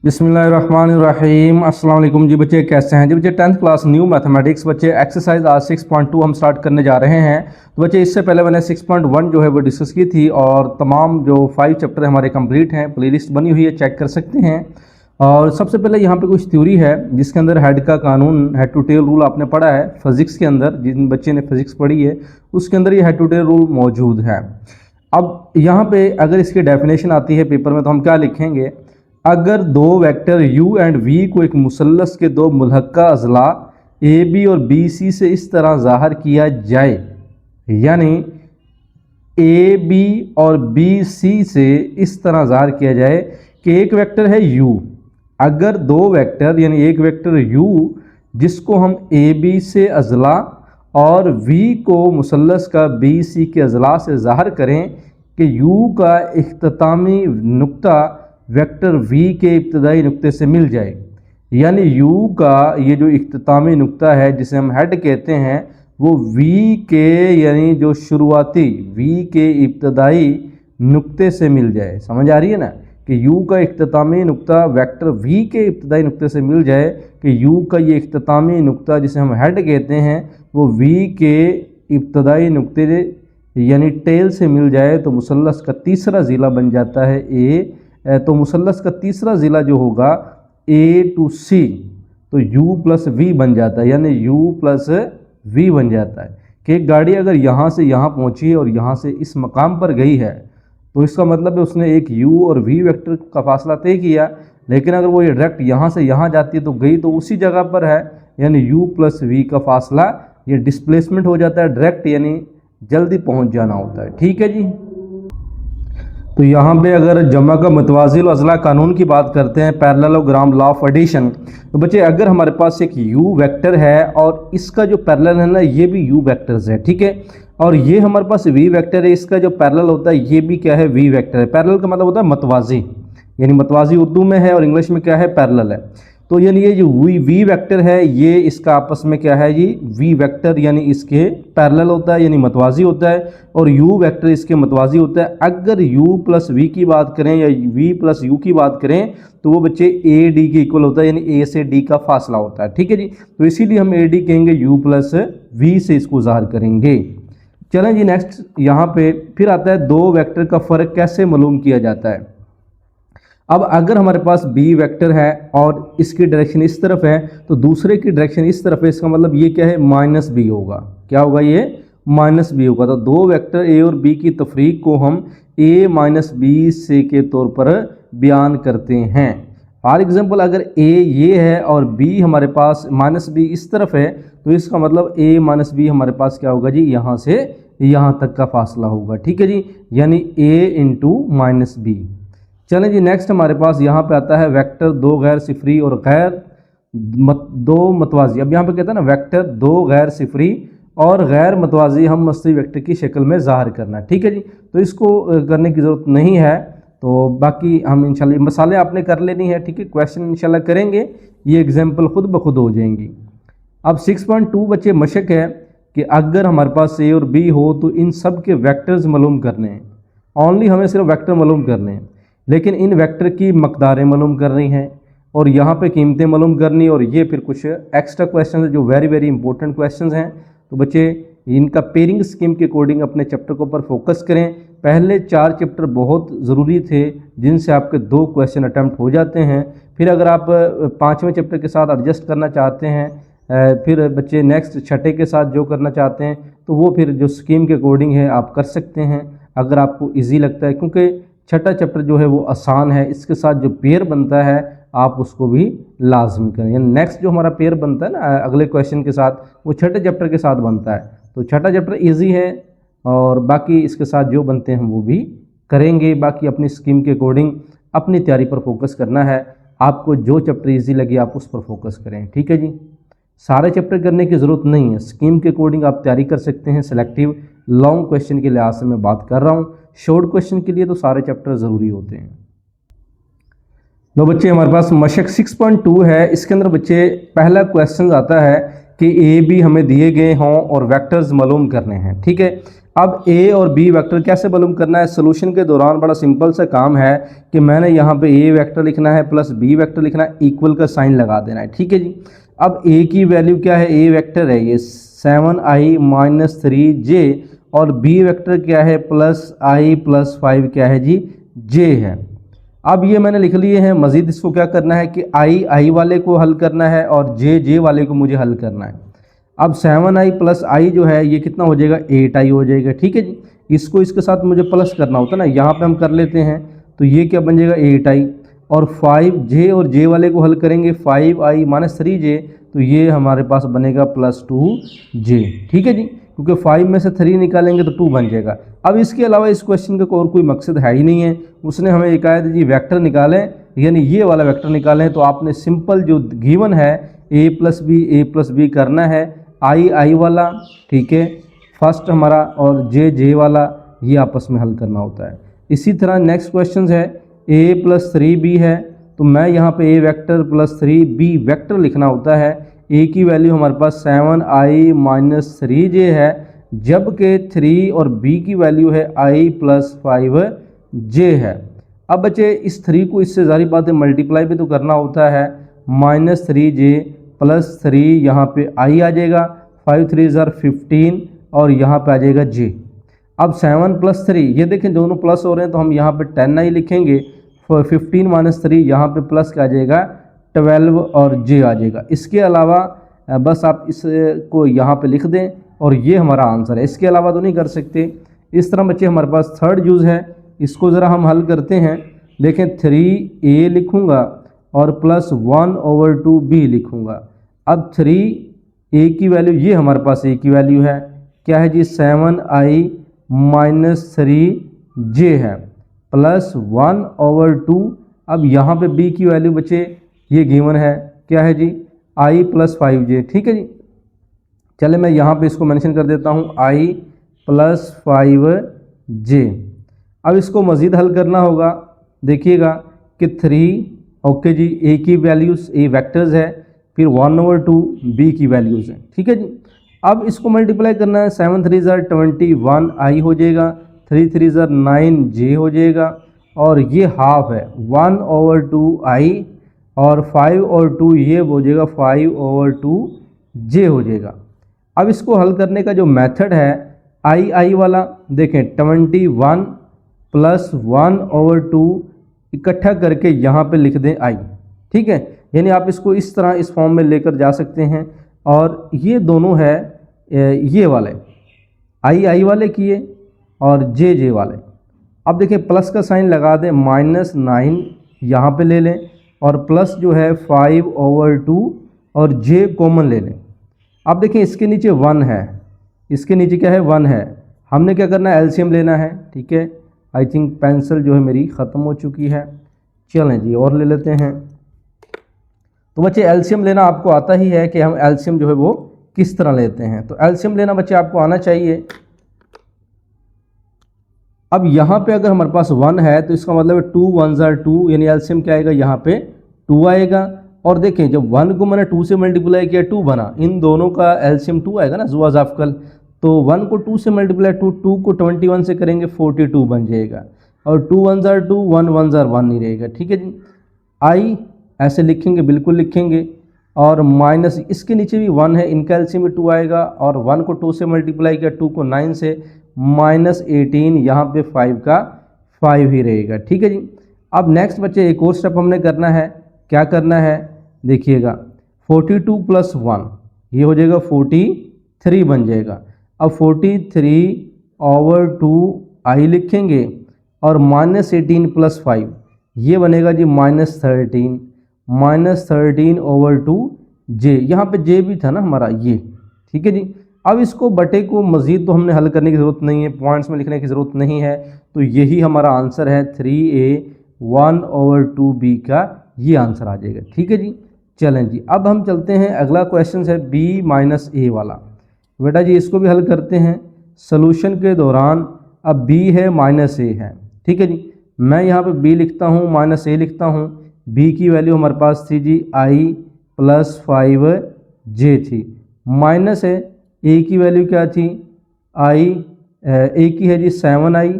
बिस्मिल्लाहिर्रहमानिर्रहीम। अस्सलाम वालेकुम जी बच्चे, कैसे हैं जी बच्चे। 10th क्लास न्यू मैथमेटिक्स बच्चे एक्सरसाइज आज 6.2 हम स्टार्ट करने जा रहे हैं। तो बच्चे इससे पहले मैंने 6.1 जो है वो डिस्कस की थी और तमाम जो 5 चैप्टर हमारे कंप्लीट हैं, प्लेलिस्ट बनी हुई है, चेक कर सकते हैं। और सबसे पहले यहाँ पे कुछ थ्योरी है जिसके अंदर हेड का कानून, हेड टू टेल रूल आपने पढ़ा है फिजिक्स के अंदर। जिन बच्चे ने फिजिक्स पढ़ी है उसके अंदर ये हेड टू टेल रूल मौजूद है। अब यहाँ पे अगर इसकी डेफिनेशन आती है पेपर में तो हम क्या लिखेंगे, अगर दो वेक्टर u एंड v को एक मुसल्लस के दो मुल्हक्का अज़ला ए बी और बी सी से इस तरह ज़ाहिर किया जाए, यानी ए बी और बी सी से इस तरह ज़ाहिर किया जाए कि एक वेक्टर है u। अगर दो वेक्टर यानी एक वेक्टर u जिसको हम ए बी से अज़ला और v को मुसल्लस का बी सी के अज़ला से ज़ाहिर करें कि u का इख्तितामी नुक्ता वेक्टर v के इब्तदाई नुक्ते से मिल जाए, यानी u का ये जो इख्तितामी नुक्ता है जिसे हम हेड कहते हैं वो v के यानी जो शुरुआती v के इब्तदाई नुक्ते से मिल जाए। समझ आ रही है ना कि u का इख्तितामी नुक्ता वेक्टर v के इब्तदाई नुक्ते से मिल जाए कि u का ये इख्तितामी नुक्ता जिसे हम हेड कहते हैं वो v के इब्तदाई नुक्ते यानी टेल से मिल जाए, तो मुसल्लस का तीसरा ज़िला बन जाता है a। तो मुसल्लस का तीसरा ज़िला जो होगा ए टू सी, तो u प्लस वी बन जाता है, यानी u प्लस वी बन जाता है कि एक गाड़ी अगर यहाँ से यहाँ पहुँची है और यहाँ से इस मकाम पर गई है तो इसका मतलब है उसने एक u और v वेक्टर का फासला तय किया। लेकिन अगर वो ये डायरेक्ट यहाँ से यहाँ जाती है तो गई तो उसी जगह पर है, यानी u प्लस वी का फासला ये डिस्प्लेसमेंट हो जाता है डायरेक्ट, यानी जल्दी पहुँच जाना होता है। ठीक है जी। तो यहाँ पे अगर जमा का मतवाजिल अज़ला कानून की बात करते हैं, पैरेललोग्राम लॉ ऑफ एडिशन, तो बच्चे अगर हमारे पास एक u वेक्टर है और इसका जो पैरेलल है ना ये भी u वेक्टर्स है, ठीक है, और ये हमारे पास v वेक्टर है, इसका जो पैरेलल होता है ये भी क्या है, v वेक्टर है। पैरेलल का मतलब होता है मतवाजी, यानी मतवाजी उर्दू में है और इंग्लिश में क्या है, पैरेलल है। तो यानी ये जो v वेक्टर है ये इसका आपस में क्या है जी, v वेक्टर यानी इसके पैरेलल होता है यानी मतवाजी होता है, और u वेक्टर इसके मतवाजी होता है। अगर u प्लस v की बात करें या v प्लस u की बात करें तो वो बच्चे a d के इक्वल होता है, यानी a से d का फासला होता है। ठीक है जी, तो इसीलिए हम a d कहेंगे, u प्लस v से इसको ज़ाहिर करेंगे। चलें जी नेक्स्ट, यहाँ पे फिर आता है दो वेक्टर का फ़र्क कैसे मालूम किया जाता है। अब अगर हमारे पास b वेक्टर है और इसकी डायरेक्शन इस तरफ है तो दूसरे की डायरेक्शन इस तरफ है, इसका मतलब ये क्या है, माइनस b होगा। क्या होगा, ये माइनस b होगा। तो दो वेक्टर a और b की तफरीक को हम a माइनस बी से के तौर पर बयान करते हैं। फॉर एग्जांपल अगर a ये है और b हमारे पास माइनस b इस तरफ है तो इसका मतलब a माइनस बी हमारे पास क्या होगा जी, यहाँ से यहाँ तक का फासला होगा। ठीक है जी, यानी a इंटू माइनस बी। चलें जी नेक्स्ट, हमारे पास यहाँ पे आता है वेक्टर दो गैर सिफरी और दो मतवाजी। अब यहाँ पे कहता है ना वेक्टर दो गैर सिफरी और गैर मतवाजी हम मस्ती वेक्टर की शक्ल में ज़ाहिर करना। ठीक है जी, तो इसको करने की ज़रूरत नहीं है, तो बाकी हम इंशाल्लाह मसाले आपने कर लेनी है। ठीक है, क्वेश्चन इंशाल्लाह करेंगे, ये एग्जाम्पल खुद ब खुद हो जाएंगी। अब 6.2 बच्चे मशक है कि अगर हमारे पास ए और बी हो तो इन सब के वेक्टर्स मालूम करने हैं। ओनली हमें सिर्फ वेक्टर मालूम करने हैं, लेकिन इन वेक्टर की मकदारें मालूम करनी है और यहाँ पे कीमतें मालूम करनी, और ये फिर कुछ एक्स्ट्रा क्वेश्चन है जो वेरी वेरी इंपॉर्टेंट क्वेश्चंस हैं। तो बच्चे इनका पेयरिंग स्कीम के अकॉर्डिंग अपने चैप्टर के ऊपर फोकस करें। पहले 4 चैप्टर बहुत ज़रूरी थे जिनसे आपके 2 क्वेश्चन अटैम्प्ट हो जाते हैं। फिर अगर आप 5वें चैप्टर के साथ एडजस्ट करना चाहते हैं, फिर बच्चे नेक्स्ट छठे के साथ जो करना चाहते हैं तो वो फिर जो स्कीम के अकॉर्डिंग है आप कर सकते हैं अगर आपको ईजी लगता है, क्योंकि छठा चैप्टर जो है वो आसान है, इसके साथ जो पेयर बनता है आप उसको भी लाजमी करें। यानी नेक्स्ट जो हमारा पेयर बनता है ना अगले क्वेश्चन के साथ, वो छठे चैप्टर के साथ बनता है। तो छठा चैप्टर इजी है और बाकी इसके साथ जो बनते हैं वो भी करेंगे। बाकी अपनी स्कीम के अकॉर्डिंग अपनी तैयारी पर फोकस करना है। आपको जो चैप्टर ईजी लगे आप उस पर फोकस करें। ठीक है जी, सारे चैप्टर करने की ज़रूरत नहीं है, स्कीम के अकॉर्डिंग आप तैयारी कर सकते हैं। सेलेक्टिव लॉन्ग क्वेश्चन के लिहाज से मैं बात कर रहा हूँ, शॉर्ट क्वेश्चन के लिए तो सारे चैप्टर ज़रूरी होते हैं। तो बच्चे हमारे पास मशक 6.2 है, इसके अंदर बच्चे पहला क्वेश्चन आता है कि ए बी हमें दिए गए हों और वेक्टर्स मालूम करने हैं। ठीक है, अब ए और बी वेक्टर कैसे मालूम करना है? सोल्यूशन के दौरान बड़ा सिंपल सा काम है कि मैंने यहाँ पे ए वेक्टर लिखना है प्लस बी वेक्टर लिखना है, इक्वल का साइन लगा देना है, ठीक है जी। अब ए की वैल्यू क्या है? ए वेक्टर है ये 7i माइनस 3j और बी वेक्टर क्या है? प्लस आई प्लस 5 क्या है जी? जे है। अब ये मैंने लिख लिए हैं, मज़ीद इसको क्या करना है कि आई वाले को हल करना है और जे वाले को मुझे हल करना है। अब 7i प्लस आई जो है ये कितना हो जाएगा? 8i हो जाएगा, ठीक है जी। इसको इसके साथ मुझे प्लस करना होता है ना, यहाँ पे हम कर लेते हैं, तो ये क्या बन जाएगा? 8i और 5j और जे वाले को हल करेंगे 5i माइनस 3j, तो ये हमारे पास बनेगा प्लस 2j, ठीक है जी। क्योंकि 5 में से 3 निकालेंगे तो 2 बन जाएगा। अब इसके अलावा इस क्वेश्चन का और कोई मकसद है ही नहीं है। उसने हमें ये कहा जी वेक्टर निकालें, यानी ये वाला वेक्टर निकालें, तो आपने सिंपल जो गिवन है ए प्लस बी करना है, आई वाला, ठीक है, फर्स्ट हमारा, और जे वाला, ये आपस में हल करना होता है। इसी तरह नेक्स्ट क्वेश्चन है ए प्लस 3b है, तो मैं यहाँ पे ए वेक्टर प्लस 3b वेक्टर लिखना होता है। ए की वैल्यू हमारे पास 7i माइनस 3j है, जबकि 3 और b की वैल्यू है i प्लस 5j है। अब बच्चे इस 3 को इससे ज़ाहिर बात है मल्टीप्लाई भी तो करना होता है, माइनस 3j प्लस 3, यहाँ पे i आ जाएगा, 5 3 ज़ार 15 और यहाँ पे आ जाएगा j। अब 7 प्लस 3, ये देखें दोनों प्लस हो रहे हैं तो हम यहाँ पे 10i लिखेंगे, 15 माइनस 3 यहाँ पे प्लस क्या आ जाएगा? 12 और j आ जाएगा। इसके अलावा बस आप इसको यहाँ पे लिख दें और ये हमारा आंसर है, इसके अलावा तो नहीं कर सकते। इस तरह बच्चे हमारे पास थर्ड यूज़ है, इसको ज़रा हम हल करते हैं। देखें 3a लिखूँगा और प्लस 1/2b लिखूँगा। अब 3a की वैल्यू, ये हमारे पास a की वैल्यू है, क्या है जी? 7i माइनस 3j है, प्लस 1/2। अब यहाँ पे b की वैल्यू बच्चे ये गिवन है, क्या है जी? i प्लस 5j, ठीक है जी। चले मैं यहाँ पे इसको मेंशन कर देता हूँ, i प्लस 5j। अब इसको मज़ीद हल करना होगा, देखिएगा कि 3, ओके जी, a की वैल्यूज़ a वेक्टर्स है, फिर 1/2 b की वैल्यूज़ हैं, ठीक है जी। अब इसको मल्टीप्लाई करना है, 7 3 ज़ार 21 i हो जाएगा, 3 3 ज़ार 9j हो जाएगा, और ये हाफ है 1/2 i, और 5 और 2 ये हो जाएगा 5/2 j हो जाएगा। अब इसको हल करने का जो मेथड है आई वाला, देखें 21 प्लस 1/2 इकट्ठा करके यहाँ पे लिख दें i, ठीक है। यानी आप इसको इस तरह इस फॉर्म में लेकर जा सकते हैं, और ये दोनों है ये वाले आई वाले किए और जे वाले। अब देखिए प्लस का साइन लगा दें, -9 यहाँ पे ले लें, और प्लस जो है 5/2 और j कॉमन ले लें। अब देखिए इसके नीचे 1 है, इसके नीचे क्या है? 1 है। हमने क्या करना है? एलसीएम लेना है, ठीक है। आई थिंक पेंसिल जो है मेरी ख़त्म हो चुकी है, चलें जी और ले लेते हैं। तो बच्चे एलसीएम लेना आपको आता ही है कि हम एलसीएम जो है वो किस तरह लेते हैं, तो एलसीएम लेना बच्चे आपको आना चाहिए। अब यहाँ पे अगर हमारे पास 1 है तो इसका मतलब है 2 1 ज़ार 2, यानी एलसीएम क्या आएगा? यहाँ पे 2 आएगा। और देखें जब 1 को मैंने 2 से मल्टीप्लाई किया 2 बना, इन दोनों का एलसीएम 2 आएगा ना, जुआ जाफकल। तो 1 को 2 से मल्टीप्लाई 2 को 21 से करेंगे 42 बन जाएगा, और 2 1 ज़ार 2, 1 1 ज़ार 1 नहीं रहेगा, ठीक है जी। आई ऐसे लिखेंगे, बिल्कुल लिखेंगे, और माइनस इसके नीचे भी 1 है, इनका एलसीएम भी 2 आएगा, और 1 को 2 से मल्टीप्लाई किया 2 को 9 से, -18, यहाँ पे 5 का 5 ही रहेगा, ठीक है जी। अब नेक्स्ट बच्चे एक और स्टेप हमने करना है, क्या करना है? देखिएगा 42 प्लस 1 ये हो जाएगा 43 बन जाएगा। अब 43/2 आई लिखेंगे, और -18 प्लस 5 ये बनेगा जी -13/2 जे, यहाँ पे जे भी था ना हमारा ये, ठीक है जी। अब इसको बटे को मज़ीद तो हमने हल करने की ज़रूरत नहीं है, पॉइंट्स में लिखने की ज़रूरत नहीं है, तो यही हमारा आंसर है 3a 1/2b का ये आंसर आ जाएगा, ठीक है जी। चलें जी अब हम चलते हैं, अगला क्वेश्चन है b माइनस a वाला। बेटा जी इसको भी हल करते हैं। सोल्यूशन के दौरान अब b है माइनस a है, ठीक है जी। मैं यहाँ पे b लिखता हूँ, माइनस a लिखता हूँ। b की वैल्यू हमारे पास थी जी i प्लस 5j थी, माइनस है a की वैल्यू क्या थी? i एक ही है जी 7i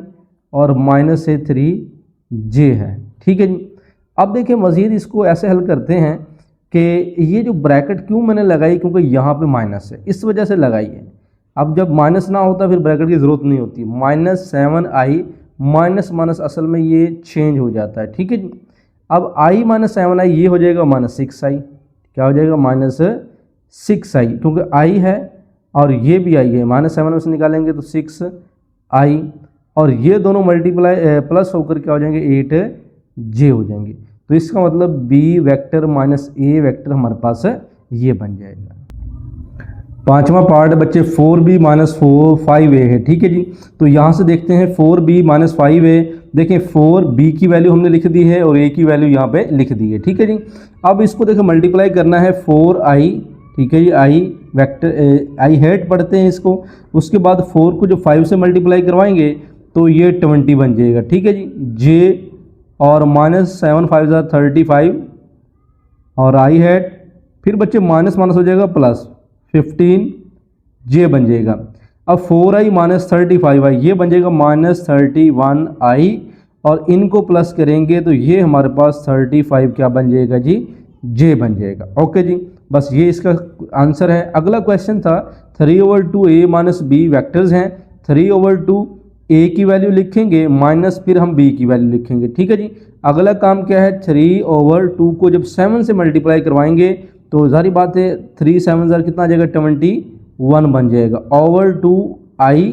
और माइनस है 3j है। ठीक है जी। अब देखिए मज़ीद इसको ऐसे हल करते हैं कि ये जो ब्रैकेट क्यों मैंने लगाई, क्योंकि यहाँ पे माइनस है इस वजह से लगाई है। अब जब माइनस ना होता फिर ब्रैकेट की ज़रूरत नहीं होती। -7i माइनस माइनस असल में ये चेंज हो जाता है। ठीक है जी। अब i - 7i ये हो जाएगा -6i। क्या हो जाएगा? -6i, क्योंकि i है और ये भी i है। -7 में से निकालेंगे तो 6i और ये दोनों मल्टीप्लाई प्लस होकर क्या हो जाएंगे? 8j हो जाएंगे। तो इसका मतलब b vector minus a vector हमारे पास ये बन जाएगा। पांचवा पार्ट बच्चे 4b - 5a है। ठीक है जी। तो यहाँ से देखते हैं 4b - 5a। देखें 4b की वैल्यू हमने लिख दी है और a की वैल्यू यहाँ पे लिख दी है। ठीक है जी। अब इसको देखो मल्टीप्लाई करना है 4i। ठीक है जी। i वेक्टर i हेड पढ़ते हैं इसको। उसके बाद 4 को जो 5 से मल्टीप्लाई करवाएंगे तो ये 20 बन जाएगा। ठीक है जी। j और -7 5 35 और i हेड, फिर बच्चे माइनस माइनस हो जाएगा प्लस 15j बन जाएगा। अब 4i - 35i ये बन जाएगा -31i और इनको प्लस करेंगे तो ये हमारे पास 35 क्या बन जाएगा जी? j बन जाएगा। ओके जी। बस ये इसका आंसर है। अगला क्वेश्चन था 3/2a - b वेक्टर्स हैं। 3/2 a की वैल्यू लिखेंगे माइनस फिर हम b की वैल्यू लिखेंगे। ठीक है जी। अगला काम क्या है? 3/2 को जब 7 से मल्टीप्लाई करवाएंगे तो जारी बात है 3 7 ज़र कितना आ जाएगा? 21 बन जाएगा ओवर 2i।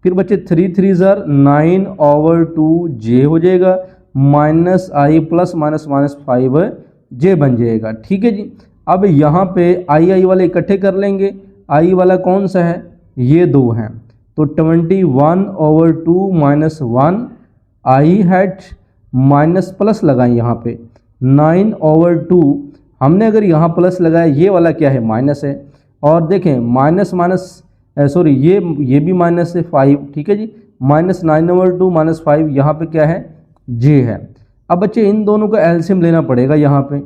फिर बच्चे 3 3 ज़र 9/2j हो जाएगा -i plus minus minus 5j बन जाएगा। ठीक है जी। अब यहाँ पे i वाले इकट्ठे कर लेंगे। i वाला कौन सा है? ये दो हैं तो 21/2 - 1 i हैट माइनस प्लस लगाएं यहाँ पे 9/2। हमने अगर यहाँ प्लस लगाया ये वाला क्या है? माइनस है। और देखें माइनस माइनस सॉरी ये भी माइनस है 5। ठीक है जी। -9/2 - 5 यहाँ पे क्या है? j है। अब बच्चे इन दोनों का एलसीएम लेना पड़ेगा यहाँ पे।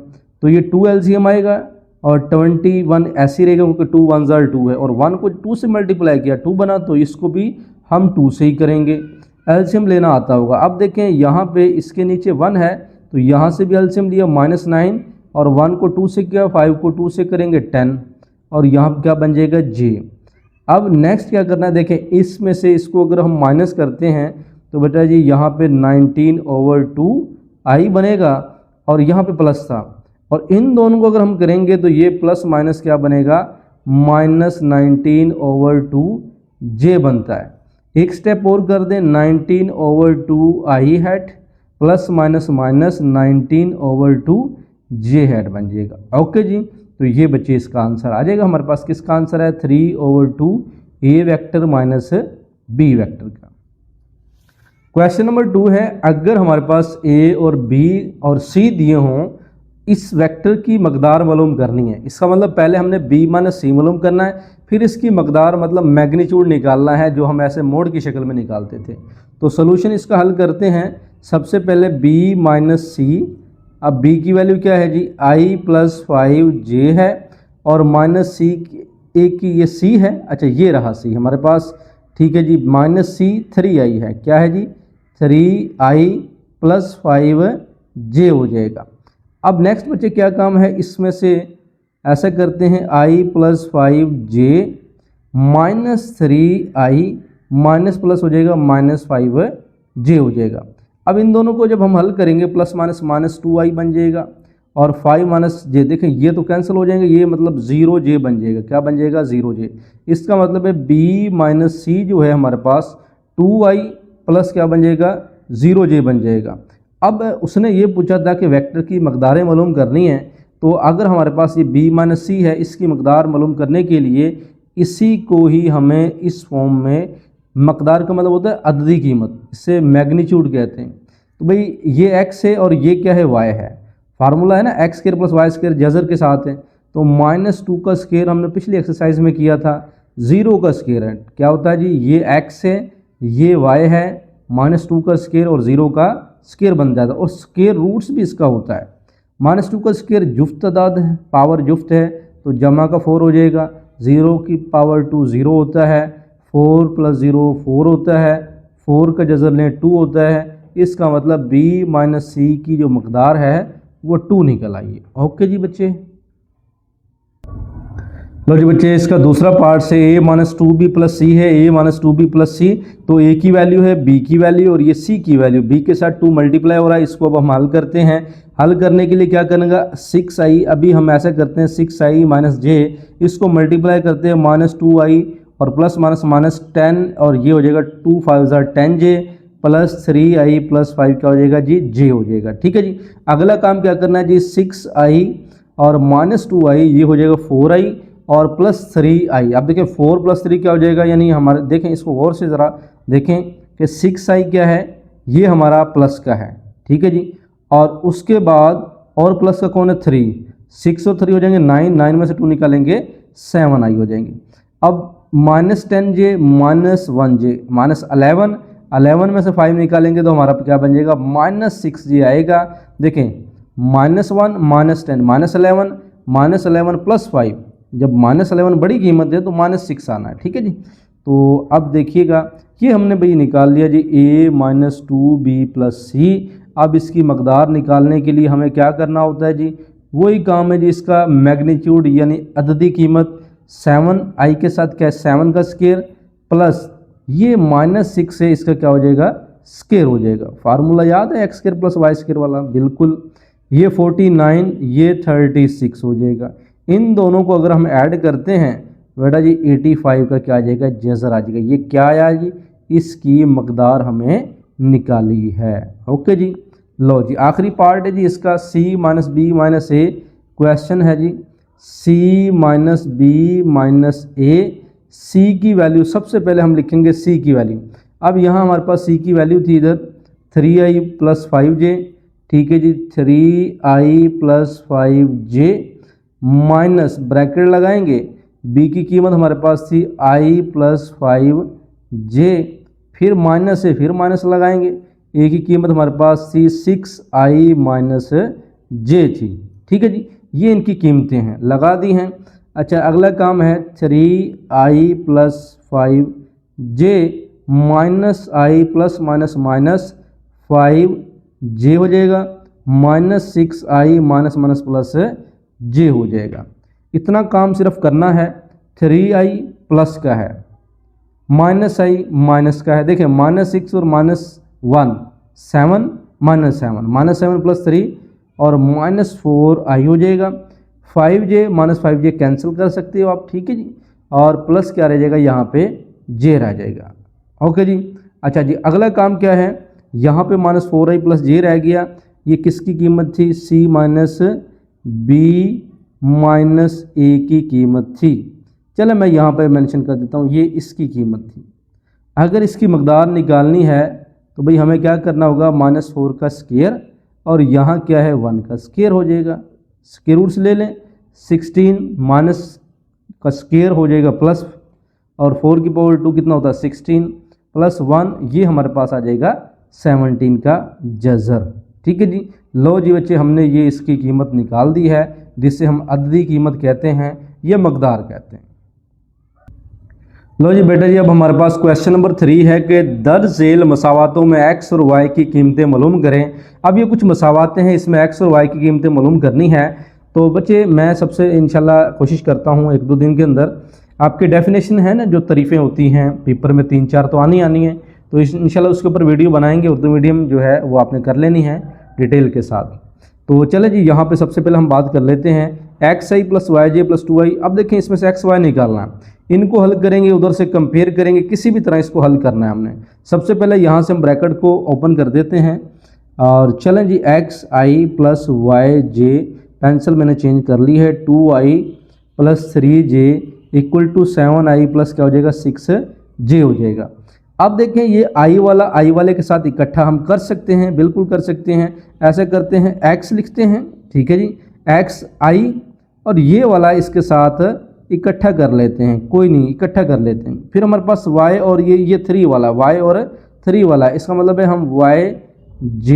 तो ये 2 एलसीएम आएगा और 21 ऐसे रहेगा क्योंकि 2 1 ज़र 2 है और 1 को 2 से मल्टीप्लाई किया 2 बना, तो इसको भी हम 2 से ही करेंगे। एलसीएम लेना आता होगा। अब देखें यहाँ पे इसके नीचे 1 है तो यहाँ से भी एलसीएम लिया -9 और 1 को 2 से किया, 5 को 2 से करेंगे 10 और यहाँ पर क्या बन जाएगा? j। अब नेक्स्ट क्या करना है? देखें इसमें से इसको अगर हम माइनस करते हैं तो बेटा जी यहाँ पे 19/2i बनेगा और यहाँ पे प्लस था और इन दोनों को अगर हम करेंगे तो ये प्लस माइनस क्या बनेगा? -19/2j बनता है। एक स्टेप और कर दें 19/2i hat plus minus minus 19/2j hat बन जाएगा। ओके जी। तो ये बच्चे इसका आंसर आ जाएगा हमारे पास। किसका आंसर है? 3/2 a vector minus b vector का। क्वेश्चन नंबर 2 है अगर हमारे पास a और b और c दिए हों, इस वेक्टर की मकदार मालूम करनी है। इसका मतलब पहले हमने b - c मालूम करना है, फिर इसकी मकदार मतलब मैग्नीट्यूड निकालना है जो हम ऐसे मोड की शक्ल में निकालते थे। तो सोल्यूशन इसका हल करते हैं। सबसे पहले b - c। अब b की वैल्यू क्या है जी? i + 5j है और माइनस c एक की ये c है। अच्छा ये रहा c हमारे पास। ठीक है जी। -c 3i है। क्या है जी? 3i + 5j हो जाएगा। अब नेक्स्ट बच्चे क्या काम है? इसमें से ऐसा करते हैं i + 5j -3i minus plus हो जाएगा -5j हो जाएगा। अब इन दोनों को जब हम हल करेंगे प्लस माइनस -2i बन जाएगा और 5 - j। देखें ये तो कैंसिल हो जाएंगे, ये मतलब 0j बन जाएगा। क्या बन जाएगा? 0j। इसका मतलब है b - c जो है हमारे पास 2i प्लस क्या बन जाएगा? 0j बन जाएगा। अब उसने ये पूछा था कि वेक्टर की मकदारें मालूम करनी है, तो अगर हमारे पास ये b - c है, इसकी मकदार मालूम करने के लिए इसी को ही हमें इस फॉर्म में, मकदार का मतलब होता है अददी कीमत, इससे मैग्नीट्यूड कहते हैं। तो भाई ये x है और ये क्या है? y है। फार्मूला है ना x² + y² जज़र के साथ है। तो -2 का स्क्वायर हमने पिछली एक्सरसाइज में किया था, 0 का स्क्वायर है। क्या होता है जी? ये x है, ये y है, -2 का स्क्वायर और 0 का स्क्वायर बन जाता है और स्क्वायर रूट्स भी इसका होता है। -2 का स्क्वायर जुफ्त तादाद है, पावर जुफ्त है तो जमा का 4 हो जाएगा। 0 की पावर 2 0 होता है, 4 + 0 4 होता है, 4 का जज़र लें 2 होता है, इसका मतलब b - c की जो मकदार है वो 2 निकल आई है। ओके जी बच्चे। लो जी बच्चे, इसका दूसरा पार्ट से a - 2b + c है, a - 2b + c, तो a की वैल्यू है, b की वैल्यू और ये c की वैल्यू, b के साथ 2 मल्टीप्लाई हो रहा है। इसको अब हम हल करते हैं। हल करने के लिए क्या करेंगे, 6i, अभी हम ऐसा करते हैं 6i - j, इसको मल्टीप्लाई करते हैं -2i और प्लस माइनस 10, और ये हो जाएगा 2 × 5 = 10j प्लस 3i + 5 क्या हो जाएगा जी, j हो जाएगा। ठीक है जी। अगला काम क्या करना है जी, 6i और -2i, ये हो जाएगा 4i और प्लस 3i। अब देखें 4 + 3 क्या हो जाएगा, यानी हमारे देखें इसको गौर से ज़रा देखें कि 6i क्या है, ये हमारा प्लस का है। ठीक है जी। और उसके बाद और प्लस का कौन है, 3, 6 और 3 हो जाएंगे 9, 9 में से 2 निकालेंगे 7i हो जाएंगे। अब -10j -1j -11, 11 में से 5 निकालेंगे तो हमारा क्या बन जाएगा, -6j आएगा। देखें -1 -10 -11 -11 + 5, जब -11 बड़ी कीमत है तो -6 आना है। ठीक है जी। तो अब देखिएगा ये हमने भाई निकाल लिया जी a - 2b + c। अब इसकी मकदार निकालने के लिए हमें क्या करना होता है जी, वही काम है जी, इसका मैग्नीट्यूड यानी अददी कीमत 7i के साथ क्या है, 7 का स्क्वायर प्लस ये -6 से इसका क्या हो जाएगा, स्क्वायर हो जाएगा। फार्मूला याद है x² + y² वाला, बिल्कुल। ये 49, ये 36 हो जाएगा। इन दोनों को अगर हम ऐड करते हैं बेटा जी 85 का क्या आ जाएगा, जज़र आ जाएगा। ये क्या आया जी, इसकी मकदार हमें निकाली है। ओके जी। लो जी, आखिरी पार्ट है जी इसका, c - b - a। क्वेश्चन है जी c - b - a, c की वैल्यू सबसे पहले हम लिखेंगे c की वैल्यू। अब यहाँ हमारे पास c की वैल्यू थी इधर 3i + 5j। ठीक है जी, 3i + 5j माइनस ब्रैकेट लगाएंगे, b की कीमत हमारे पास थी i + 5j, फिर माइनस से फिर माइनस लगाएंगे, a की कीमत हमारे पास थी 6i - j थी। ठीक है जी, ये इनकी कीमतें हैं, लगा दी हैं। अच्छा, अगला काम है 3i + 5j -i ± -5j हो जाएगा, -6i -- j हो जाएगा। इतना काम सिर्फ करना है। 3i प्लस का है, -i माइनस का है। देखें -6 और -1 7 -7 7 + 3 और -4i हो जाएगा। 5j -5j कैंसिल कर सकते हो आप। ठीक है जी। और प्लस क्या रह जाएगा, यहाँ पे j रह जाएगा। ओके जी। अच्छा जी, अगला काम क्या है, यहाँ पे -4i + j रह गया। ये किसकी कीमत थी, c - b - a की कीमत थी। चलो मैं यहाँ पे मेंशन कर देता हूँ, ये इसकी कीमत थी। अगर इसकी मकदार निकालनी है तो भाई हमें क्या करना होगा, -4 का स्क्वायर और यहाँ क्या है 1 का स्क्वायर हो जाएगा। स्क्वायर रूट्स ले लें, 16 माइनस का स्क्वायर हो जाएगा प्लस, और 4 की पावर 2 कितना होता है 16 + 1, ये हमारे पास आ जाएगा 17 का जज़र। ठीक है जी। लो जी बच्चे, हमने ये इसकी कीमत निकाल दी है, जिससे हम अददी कीमत कहते हैं, ये मकदार कहते हैं। लो जी बेटा जी, अब हमारे पास क्वेश्चन नंबर 3 है कि दर्ज झेल मसावातों में x और y की कीमतें मालूम करें। अब ये कुछ मसावातें हैं, इसमें x और y की कीमतें मालूम करनी है। तो बच्चे मैं सबसे इंशाल्लाह कोशिश करता हूँ 1-2 दिन के अंदर आपके डेफिनेशन है ना, जो तारीफ़ें होती हैं पेपर में 3-4 तो आनी है, तो इंशाल्लाह उसके ऊपर वीडियो बनाएंगे। उर्दू मीडियम जो है वो आपने कर लेनी है डिटेल के साथ। तो चले जी, यहाँ पे सबसे पहले हम बात कर लेते हैं xi + yj + 2i। अब देखें इसमें से x y निकालना है, इनको हल करेंगे, उधर से कंपेयर करेंगे, किसी भी तरह इसको हल करना है हमने। सबसे पहले यहाँ से हम ब्रैकेट को ओपन कर देते हैं और चलें जी, xi + yj पेंसिल मैंने चेंज कर ली है, 2i + 3j = 7i + क्या हो जाएगा 6j हो जाएगा। अब देखें ये i वाले के साथ इकट्ठा हम कर सकते हैं, बिल्कुल कर सकते हैं। ऐसे करते हैं, x लिखते हैं, ठीक है जी, xi, और ये वाला इसके साथ इकट्ठा कर लेते हैं, कोई नहीं इकट्ठा कर लेते हैं। फिर हमारे पास y और ये 3 वाला, y और 3 वाला, इसका मतलब है हम yj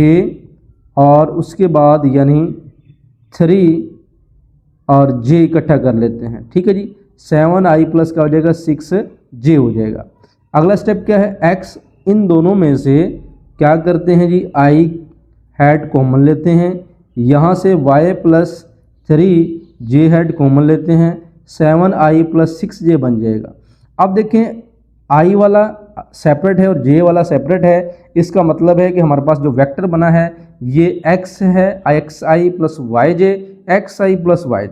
और उसके बाद यानी 3 और j इकट्ठा कर लेते हैं। ठीक है जी, 7i + क्या हो जाएगा 6j हो जाएगा। अगला स्टेप क्या है, x इन दोनों में से क्या करते हैं जी, i हैड कॉमन लेते हैं, यहाँ से y plus 3j had common लेते हैं, 7i प्लस 6j बन जाएगा। अब देखें i वाला सेपरेट है और j वाला सेपरेट है, इसका मतलब है कि हमारे पास जो वेक्टर बना है ये x है, xi plus yj, xi plus yj।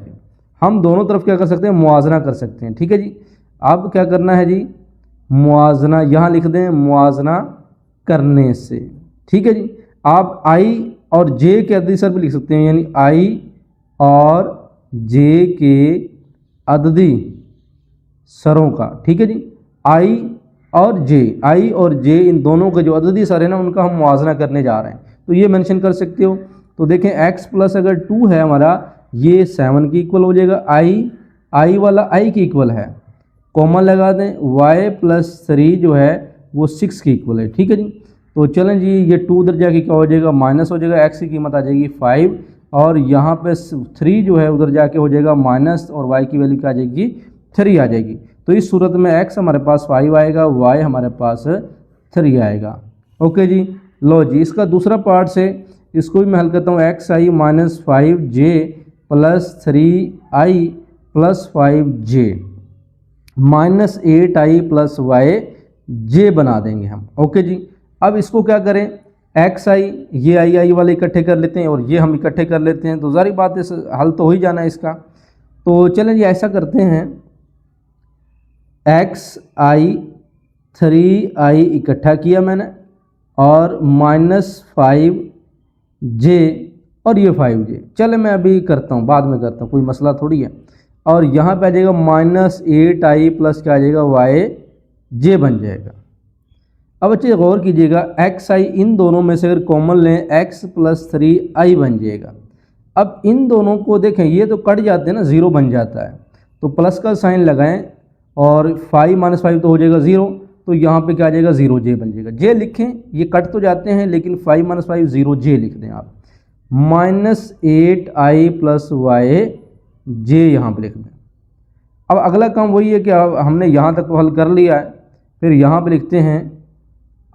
हम दोनों तरफ क्या कर सकते हैं, मुआवजा कर सकते हैं। ठीक है जी, अब क्या करना है जी, मुआवजा यहाँ लिख दें, मुआवजा करने से। ठीक है जी, आप i और j के अददी सर भी लिख सकते हैं, यानी i और j के अददी सरों का। ठीक है जी, i और j इन दोनों के जो अददी सर है ना उनका हम मुआवजा करने जा रहे हैं, तो ये मेंशन कर सकते हो। तो देखें x प्लस अगर 2 है हमारा, ये 7 की इक्वल हो जाएगा, i वाला i की इक्वल है, कॉमन लगा दें, y प्लस 3 जो है वो 6 की इक्वल है। ठीक है जी, तो चलें जी, ये 2 उधर जाके क्या हो जाएगा, माइनस हो जाएगा, x की कीमत आ जाएगी 5, और यहाँ पे 3 जो है उधर जाके हो जाएगा माइनस, और y की वैल्यू क्या आ जाएगी, 3 आ जाएगी। तो इस सूरत में x हमारे पास 5 आएगा, y हमारे पास 3 आएगा। ओके जी, लो जी, इसका दूसरा पार्ट से इसको भी मैं हल करता हूँ, xi minus 5j plus 3i plus 5j minus 8i plus yj बना देंगे हम। ओके जी, अब इसको क्या करें, xi ये i वाले इकट्ठे कर लेते हैं और ये हम इकट्ठे कर लेते हैं, तो जारी बात है हल तो हो ही जाना है इसका। तो चलें जी, ऐसा करते हैं, xi 3i इकट्ठा किया मैंने, और माइनस 5j और ये 5j, चले मैं अभी करता हूँ, बाद में करता हूँ, कोई मसला थोड़ी है। और यहाँ पे आ जाएगा माइनस 8i प्लस क्या आ जाएगा, yj बन जाएगा। अब बच्चे गौर कीजिएगा, xi इन दोनों में से अगर कॉमन लें, x प्लस 3i बन जाएगा। अब इन दोनों को देखें, ये तो कट जाते हैं ना, 0 बन जाता है, तो प्लस का साइन लगाएं, और 5 माइनस 5 तो हो जाएगा 0, तो यहाँ पे क्या आ जाएगा, 0j बन जाएगा। j लिखें, ये कट तो जाते हैं, लेकिन 5 माइनस 5 0j लिख दें आप, माइनस 8i प्लस yj यहाँ पे लिख दें। अब अगला काम वही है कि हमने यहाँ तक तो हल कर लिया है, फिर यहाँ पे लिखते हैं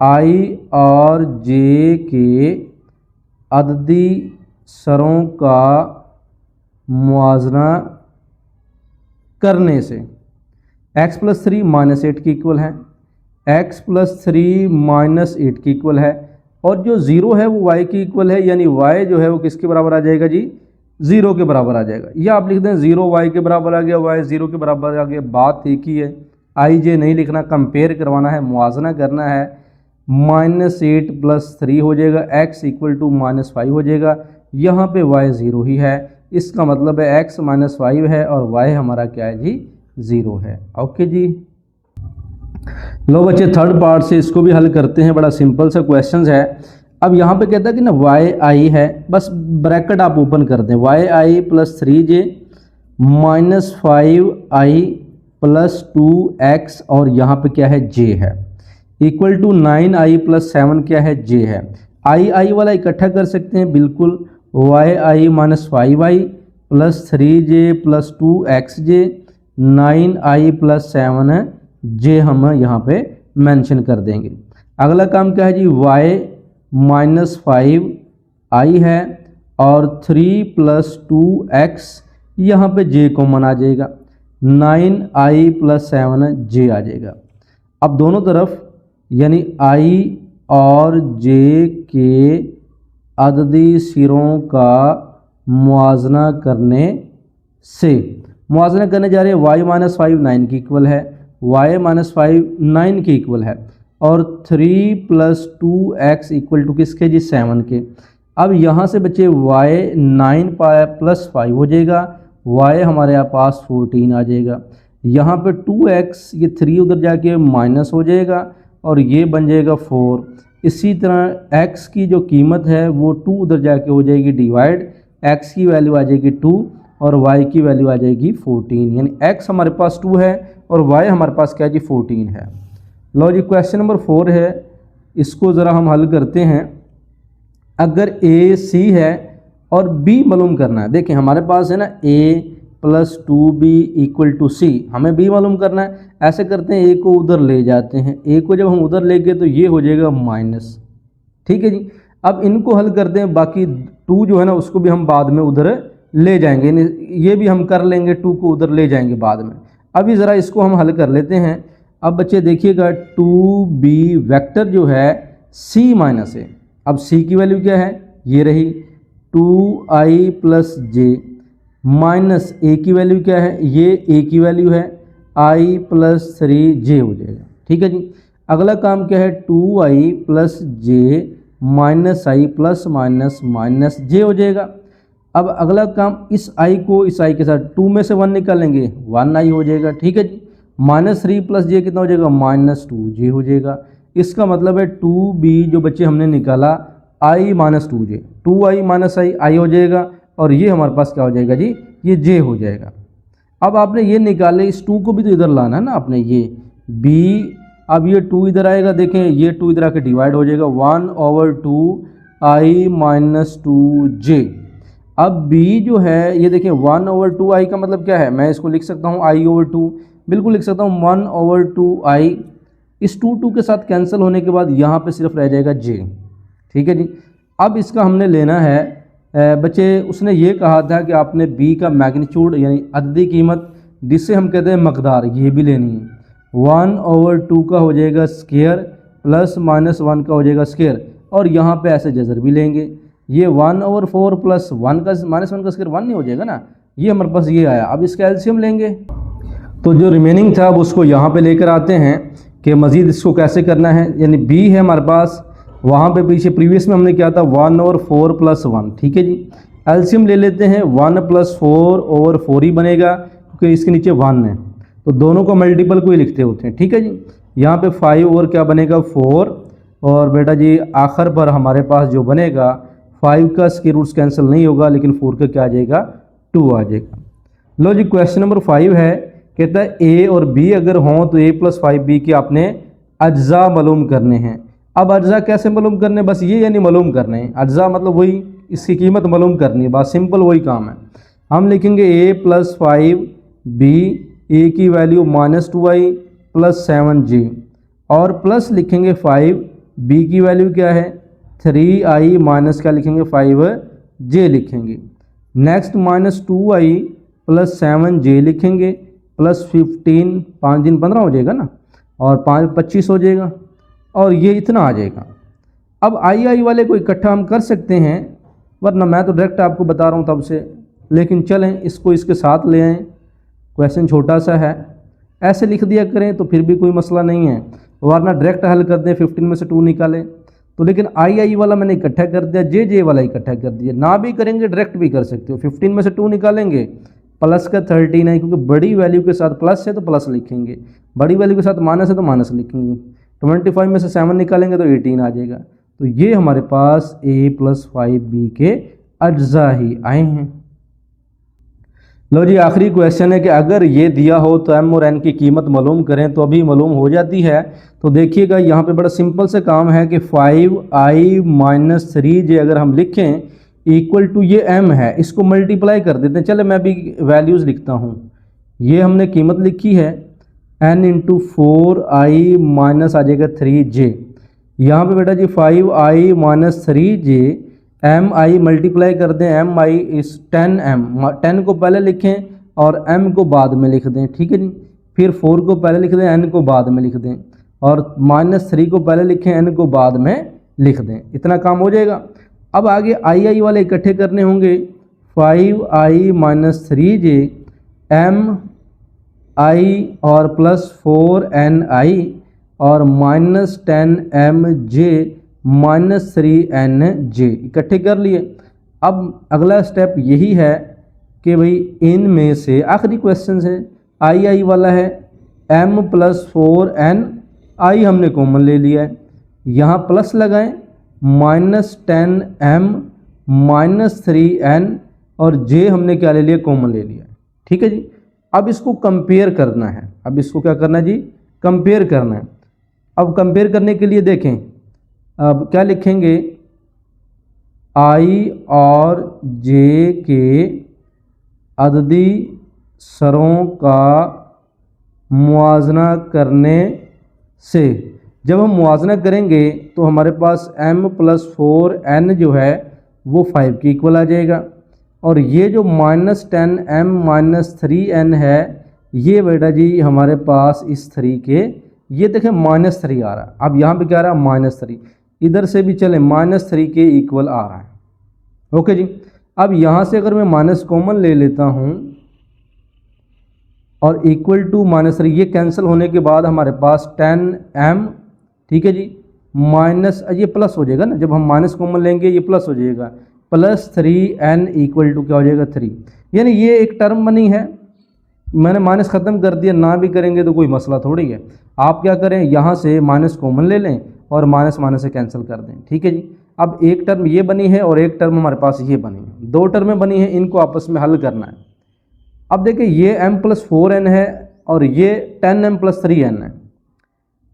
i और j के अददी सरों का मुआवजा करने से x प्लस 3 माइनस 8 की इक्वल है, x प्लस 3 माइनस 8 की इक्वल है, और जो 0 है वो y की इक्वल है, यानी y जो है वो किसके बराबर आ जाएगा जी, 0 के बराबर आ जाएगा। या आप लिख दें 0 y के बराबर आ गया, y 0 के बराबर आ गया, बात एक ही है। i j नहीं लिखना, कंपेयर करवाना है, मुआवजा करना है। माइनस 8 प्लस 3 हो जाएगा, x इक्वल टू माइनस 5 हो जाएगा, यहाँ पे y 0 ही है, इसका मतलब है x माइनस 5 है और y हमारा क्या है जी, 0 है। ओके जी, लो बच्चे, थर्ड पार्ट से इसको भी हल करते हैं, बड़ा सिंपल सा क्वेश्चन है। अब यहाँ पे कहता है कि ना yi है, बस ब्रैकेट आप ओपन कर दें, yi plus 3j minus 5i plus 2x, और यहाँ पे क्या है, j है, इक्वल टू 9i प्लस 7 क्या है, j है। i वाला इकट्ठा कर सकते हैं बिल्कुल, yi minus 5i plus 3j plus 2xj 9i plus 7j हम यहाँ पे मेंशन कर देंगे। अगला काम क्या है जी, y माइनस 5i है, और 3 प्लस 2x, यहाँ पे j कॉमन आ जाएगा, 9i प्लस 7j आ जाएगा। अब दोनों तरफ यानी i और j के अददी सिरों का मुआवजा करने से, मुआवजा करने जा रहे हैं, y माइनस 5 9 की इक्वल है, y माइनस 5 9 की इक्वल है, और 3 प्लस 2x इक्वल टू किसके जी, 7 के। अब यहाँ से बच्चे y 9 प्लस 5 हो जाएगा, y हमारे यहाँ पास 14 आ जाएगा, यहाँ पे 2x, ये 3 उधर जाके माइनस हो जाएगा, और ये बन जाएगा 4। इसी तरह x की जो कीमत है वो 2 उधर जाके हो जाएगी डिवाइड, x की वैल्यू आ जाएगी 2 और y की वैल्यू आ जाएगी 14, यानी x हमारे पास 2 है और y हमारे पास क्या जी, 14 है। लो जी, क्वेश्चन नंबर 4 है, इसको ज़रा हम हल करते हैं। अगर a c है और b मालूम करना है, देखें हमारे पास है ना a plus 2b equal to C. हमें b मालूम करना है। ऐसे करते हैं, a को उधर ले जाते हैं, a को जब हम उधर ले गए तो ये हो जाएगा माइनस। ठीक है जी। अब इनको हल करते हैं, बाकी 2 जो है ना उसको भी हम बाद में उधर ले जाएंगे, ये भी हम कर लेंगे, 2 को उधर ले जाएंगे बाद में। अभी ज़रा इसको हम हल कर लेते हैं। अब बच्चे देखिएगा 2b वेक्टर जो है c माइनस a। अब c की वैल्यू क्या है, ये रही 2i plus J, minus a की वैल्यू क्या है, ये a की वैल्यू है i प्लस 3j हो जाएगा। ठीक है जी। अगला काम क्या है, 2i plus J minus i plus minus minus j हो जाएगा। अब अगला काम, इस i को इस i के साथ 2 में से 1 निकालेंगे, 1i हो जाएगा। ठीक है जी। माइनस 3 प्लस j कितना हो जाएगा, माइनस 2j हो जाएगा। इसका मतलब है 2b जो बच्चे हमने निकाला i minus 2j, 2i minus i हो जाएगा, और ये हमारे पास क्या हो जाएगा जी, ये j हो जाएगा। अब आपने ये निकाले, इस 2 को भी तो इधर लाना है ना आपने, ये b, अब ये 2 इधर आएगा, देखें ये 2 इधर आके डिवाइड हो जाएगा, 1/2i माइनस 2j। अब b जो है ये देखें 1/2i का मतलब क्या है, मैं इसको लिख सकता हूँ i/2, बिल्कुल लिख सकता हूँ 1/2i। इस 2 के साथ कैंसिल होने के बाद यहाँ पे सिर्फ रह जाएगा j। ठीक है जी। अब इसका हमने लेना है बच्चे, उसने ये कहा था कि आपने b का मैग्नीट्यूड यानी अददी कीमत, जिससे हम कहते हैं मकदार, ये भी लेनी है। 1/2 का हो जाएगा स्क्वायर प्लस माइनस 1 का हो जाएगा स्क्वायर, और यहाँ पे ऐसे जजर भी लेंगे। ये 1/4 प्लस 1 का माइनस 1 का स्क्वायर 1 नहीं हो जाएगा ना, ये हमारे पास ये आया। अब इसका एलसीएम लेंगे, तो जो रिमेनिंग था अब उसको यहाँ पे लेकर आते हैं कि मज़ीद इसको कैसे करना है। यानी b है हमारे पास, वहाँ पे पीछे प्रीवियस में हमने क्या था 1/4 प्लस 1। ठीक है जी। एलसीएम ले लेते हैं, 1 + 4/4 ही बनेगा क्योंकि इसके नीचे 1 है, तो दोनों को मल्टीपल को ही लिखते होते हैं। ठीक है जी। यहाँ पे 5 और क्या बनेगा 4, और बेटा जी आखिर पर हमारे पास जो बनेगा 5 का स्क्वायर रूट्स कैंसिल नहीं होगा, लेकिन 4 का क्या आ जाएगा, 2 आ जाएगा। लो जी, क्वेश्चन नंबर 5 है, कहता है a और b अगर हों तो a + 5b के आपने अज्जा मालूम करने हैं। अब अज्जा कैसे मालूम करने, बस ये यानी मालूम करने हैं। अज्जा मतलब वही, इसकी कीमत मालूम करनी है, बस सिंपल वही काम है। हम लिखेंगे a + 5b, a की वैल्यू -2i प्लस 7j, और प्लस लिखेंगे 5, b की वैल्यू क्या है 3i माइनस क्या लिखेंगे 5j लिखेंगे। नेक्स्ट -2i प्लस 7j लिखेंगे, प्लस 15, 5 दिन 15 हो जाएगा ना, और 5 25 हो जाएगा, और ये इतना आ जाएगा। अब आई वाले को इकट्ठा हम कर सकते हैं, वरना मैं तो डायरेक्ट आपको बता रहा हूँ तब से, लेकिन चलें इसको इसके साथ ले आएँ। क्वेश्चन छोटा सा है, ऐसे लिख दिया करें तो फिर भी कोई मसला नहीं है, वरना डायरेक्ट हल कर दें, 15 में से 2 निकालें। तो लेकिन आई वाला मैंने इकट्ठा कर दिया, जे वाला इकट्ठा कर दिया। ना भी करेंगे डायरेक्ट भी कर सकते हो, 15 में से 2 निकालेंगे, प्लस का 13 है, क्योंकि बड़ी वैल्यू के साथ प्लस है तो प्लस लिखेंगे, बड़ी वैल्यू के साथ माइनस है तो माइनस लिखेंगे। 25 में से 7 निकालेंगे तो 18 आ जाएगा। तो ये हमारे पास a + 5b के अज्जा ही आए हैं। लो जी, आखिरी क्वेश्चन है कि अगर ये दिया हो तो m और n की कीमत मालूम करें, तो अभी मालूम हो जाती है। तो देखिएगा यहाँ पे बड़ा सिंपल से काम है कि 5i - 3j अगर हम लिखें इक्वल टू, ये m है, इसको मल्टीप्लाई कर देते हैं। चले मैं भी वैल्यूज़ लिखता हूँ। ये हमने कीमत लिखी है n × 4i माइनस आ जाएगा 3j। यहाँ पे बेटा जी 5i - 3j, mi मल्टीप्लाई कर दें, mi इस 10m, 10 को पहले लिखें और m को बाद में लिख दें। ठीक है जी। फिर 4 को पहले लिख दें, n को बाद में लिख दें, और -3 को पहले लिखें, n को बाद में लिख दें। इतना काम हो जाएगा। अब आगे आई वाले इकट्ठे करने होंगे, 5i - 3j, mi और प्लस 4ni और -10mj -3nj इकट्ठे कर लिए। अब अगला स्टेप यही है कि भाई इनमें से आखिरी क्वेश्चन है, आई वाला है, m + 4n, i हमने कॉमन ले लिया है, यहाँ प्लस लगाएं, -10m -3n, और j हमने क्या ले लिया, कॉमन ले लिया है। ठीक है जी। अब इसको कंपेयर करना है, अब इसको क्या करना है जी, कंपेयर करना है। अब कंपेयर करने के लिए देखें, अब क्या लिखेंगे, i और j के अददी सरों का मुआजना करने से, जब हम मुआजना करेंगे तो हमारे पास m + 4n जो है वो 5 के इक्वल आ जाएगा, और ये जो -10m - 3n है ये बेटा जी हमारे पास इस 3 के, ये देखें -3 आ रहा है। अब यहाँ पे क्या आ रहा है -3, इधर से भी चले -3 के इक्वल आ रहा है। ओके जी, अब यहाँ से अगर मैं माइनस कॉमन ले लेता हूँ और इक्वल टू -3, ये कैंसिल होने के बाद हमारे पास 10m, ठीक है जी, माइनस ये प्लस हो जाएगा ना, जब हम माइनस कॉमन लेंगे ये प्लस हो जाएगा, +3n इक्वल टू क्या हो जाएगा 3। यानी ये एक टर्म बनी है, मैंने माइनस ख़त्म कर दिया, ना भी करेंगे तो कोई मसला थोड़ी है। आप क्या करें, यहाँ से माइनस कॉमन ले लें और माइनस माइनस से कैंसिल कर दें, ठीक है जी। अब एक टर्म ये बनी है और एक टर्म हमारे पास ये बनी है, 2 टर्में बनी है, इनको आपस में हल करना है। अब देखिए ये m + 4n है और ये 10m + 3n है।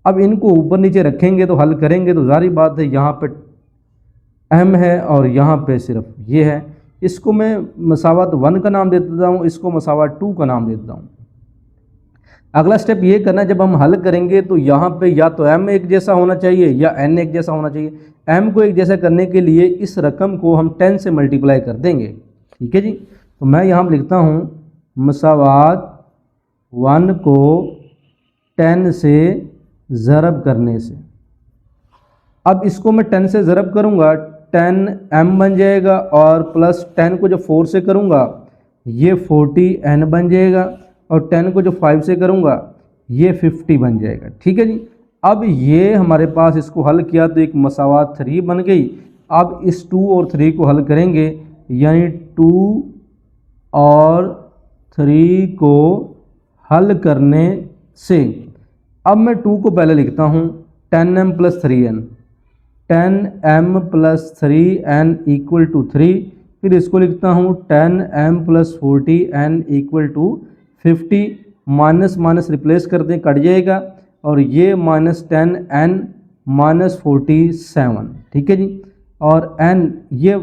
अब इनको ऊपर नीचे रखेंगे तो हल करेंगे तो जारी बात है, यहाँ पे m है और यहाँ पे सिर्फ ये है। इसको मैं मसावत 1 का नाम दे देता हूँ, इसको मसावत 2 का नाम दे देता हूँ। अगला स्टेप ये करना है, जब हम हल करेंगे तो यहाँ पे या तो m एक जैसा होना चाहिए या n एक जैसा होना चाहिए। m को एक जैसा करने के लिए इस रकम को हम 10 से मल्टीप्लाई कर देंगे, ठीक है जी। तो मैं यहाँ पर लिखता हूँ मसावत 1 को 10 से ज़रब करने से। अब इसको मैं 10 से ज़रब करूँगा, 10m बन जाएगा, और प्लस 10 को जब 4 से करूँगा ये 40n बन जाएगा, और 10 को जब 5 से करूँगा ये 50 बन जाएगा, ठीक है जी। अब ये हमारे पास इसको हल किया तो एक मसावत 3 बन गई। अब इस 2 और 3 को हल करेंगे, यानी 2 और 3 को हल करने से, अब मैं 2 को पहले लिखता हूँ 10m + 3n, 10m + 3n equal to 3, फिर इसको लिखता हूँ 10m + 40n equal to 50, minus minus replace कर दें, कट जाएगा, और ये -10n - 47, ठीक है जी, और n ये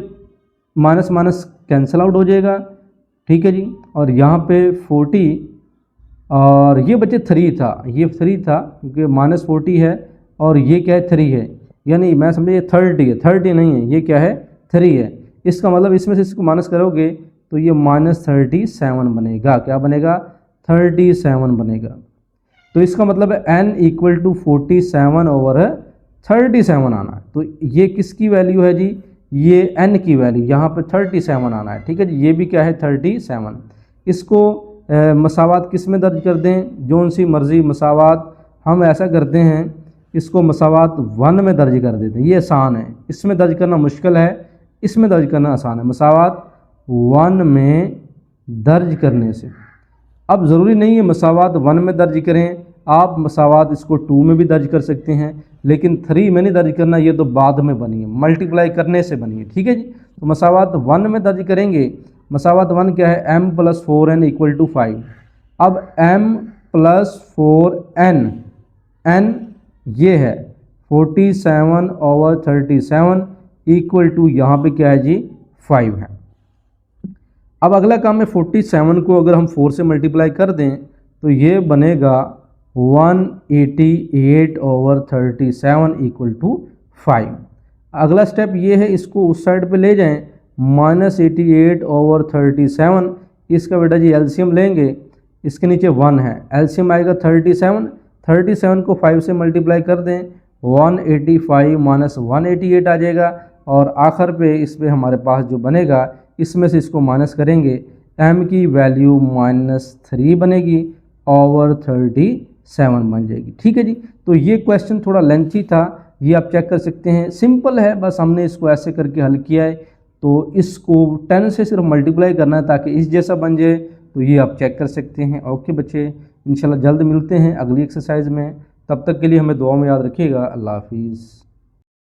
माइनस माइनस कैंसिल आउट हो जाएगा, ठीक है जी, और यहाँ पे 40 और ये बच्चे 3 था, ये 3 था क्योंकि -40 है और ये क्या है 3 है, यानी मैं समझे ये 30 है, 30 नहीं है, ये क्या है 3 है। इसका मतलब इसमें से इसको माइनस करोगे तो ये -37 बनेगा, क्या बनेगा 37 बनेगा। तो इसका मतलब है n इक्वल टू 47/37 आना है। तो ये किसकी वैल्यू है जी, ये n की वैल्यू, यहाँ पे 37 आना है, ठीक है जी। ये भी क्या है 37। इसको मसावत किस में दर्ज कर दें, जोन सी मर्ज़ी मसावत, हम ऐसा करते हैं इसको मसावत 1 में दर्ज कर देते हैं, ये आसान है, इसमें दर्ज करना मुश्किल है, इसमें दर्ज करना आसान है। मसावत 1 में दर्ज करने से, अब ज़रूरी नहीं है मसावत 1 में दर्ज करें, आप मसावत इसको 2 में भी दर्ज कर सकते हैं, लेकिन 3 में नहीं दर्ज करना, ये तो बाद में बनी है, मल्टीप्लाई करने से बनी है, ठीक है जी। तो मसावत 1 में दर्ज करेंगे, मसावत 1 क्या है m + 4n इक्वल टू 5। अब m + 4n, n ये है 47/37 इक्वल टू यहाँ पे क्या है जी 5 है। अब अगला काम है 47 को अगर हम 4 से मल्टीप्लाई कर दें तो ये बनेगा 188/37 इक्वल टू 5। अगला स्टेप ये है, इसको उस साइड पे ले जाएं, -88/37, इसका बेटा जी एलसीएम लेंगे, इसके नीचे 1 है, एलसीएम आएगा 37 को 5 से मल्टीप्लाई कर दें, 185 - 188 आ जाएगा, और आखिर पे इस पे हमारे पास जो बनेगा इसमें से इसको माइनस करेंगे, m की वैल्यू -3 बनेगी ओवर 37 बन जाएगी, ठीक है जी। तो ये क्वेश्चन थोड़ा लेंथी था, ये आप चेक कर सकते हैं, सिंपल है, बस हमने इसको ऐसे करके हल किया है। तो इसको 10 से सिर्फ मल्टीप्लाई करना है ताकि इस जैसा बन जाए, तो ये आप चेक कर सकते हैं। ओके बच्चे, इंशाल्लाह जल्द मिलते हैं अगली एक्सरसाइज में, तब तक के लिए हमें दुआ में याद रखिएगा। अल्लाह हाफिज़।